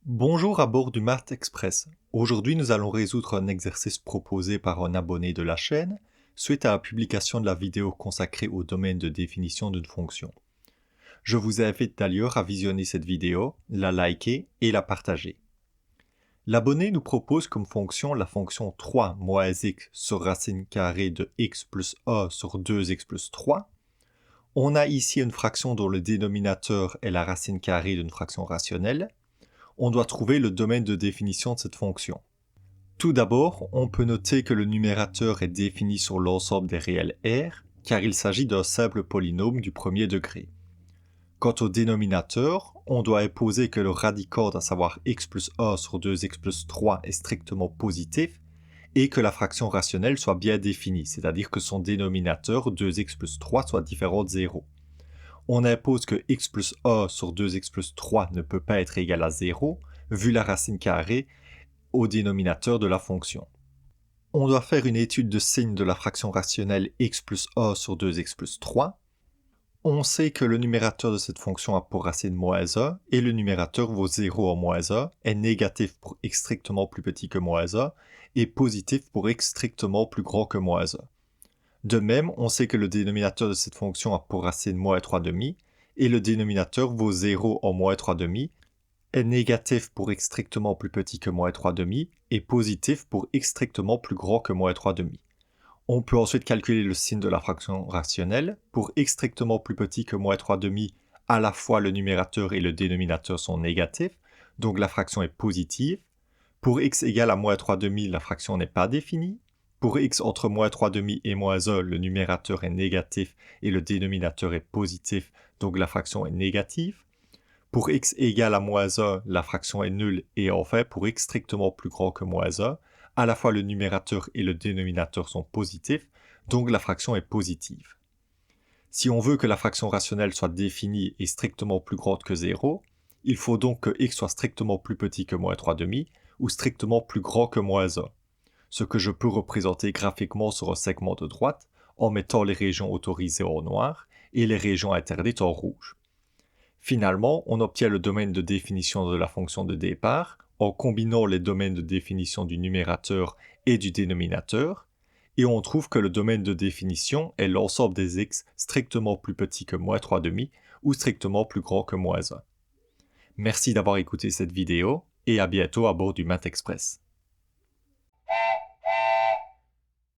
Bonjour à bord du Math Express. Aujourd'hui, nous allons résoudre un exercice proposé par un abonné de la chaîne suite à la publication de la vidéo consacrée au domaine de définition d'une fonction. Je vous invite d'ailleurs à visionner cette vidéo, la liker et la partager. L'abonné nous propose comme fonction la fonction 3 moins x sur racine carrée de x plus a sur 2x plus 3. On a ici une fraction dont le dénominateur est la racine carrée d'une fraction rationnelle. On doit trouver le domaine de définition de cette fonction. Tout d'abord, on peut noter que le numérateur est défini sur l'ensemble des réels r, car il s'agit d'un simple polynôme du premier degré. Quant au dénominateur, on doit imposer que le radicand, à savoir x plus a sur 2x plus 3, est strictement positif, et que la fraction rationnelle soit bien définie, c'est-à-dire que son dénominateur 2x plus 3 soit différent de 0. On impose que x plus a sur 2x plus 3 ne peut pas être égal à 0, vu la racine carrée au dénominateur de la fonction. On doit faire une étude de signe de la fraction rationnelle x plus a sur 2x plus 3. On sait que le numérateur de cette fonction a pour racine moins a, et le numérateur vaut 0 en moins a, est négatif pour x strictement plus petit que moins a, et positif pour x strictement plus grand que moins a. De même, on sait que le dénominateur de cette fonction a pour racine moins 3 demi, et le dénominateur vaut 0 en moins 3 demi, est négatif pour x strictement plus petit que moins 3 demi, et positif pour x strictement plus grand que moins 3 demi. On peut ensuite calculer le signe de la fraction rationnelle. Pour x strictement plus petit que moins 3 demi, à la fois le numérateur et le dénominateur sont négatifs, donc la fraction est positive. Pour x égale à moins 3 demi, la fraction n'est pas définie. Pour x entre moins 3 demi et moins 1, le numérateur est négatif et le dénominateur est positif, donc la fraction est négative. Pour x égale à moins 1, la fraction est nulle, et enfin pour x strictement plus grand que moins 1, à la fois le numérateur et le dénominateur sont positifs, donc la fraction est positive. Si on veut que la fraction rationnelle soit définie et strictement plus grande que 0, il faut donc que x soit strictement plus petit que moins 3 demi, ou strictement plus grand que moins 1. Ce que je peux représenter graphiquement sur un segment de droite en mettant les régions autorisées en noir et les régions interdites en rouge. Finalement, on obtient le domaine de définition de la fonction de départ en combinant les domaines de définition du numérateur et du dénominateur, et on trouve que le domaine de définition est l'ensemble des x strictement plus petit que moins 3 demi ou strictement plus grand que moins 1. Merci d'avoir écouté cette vidéo et à bientôt à bord du Math Express.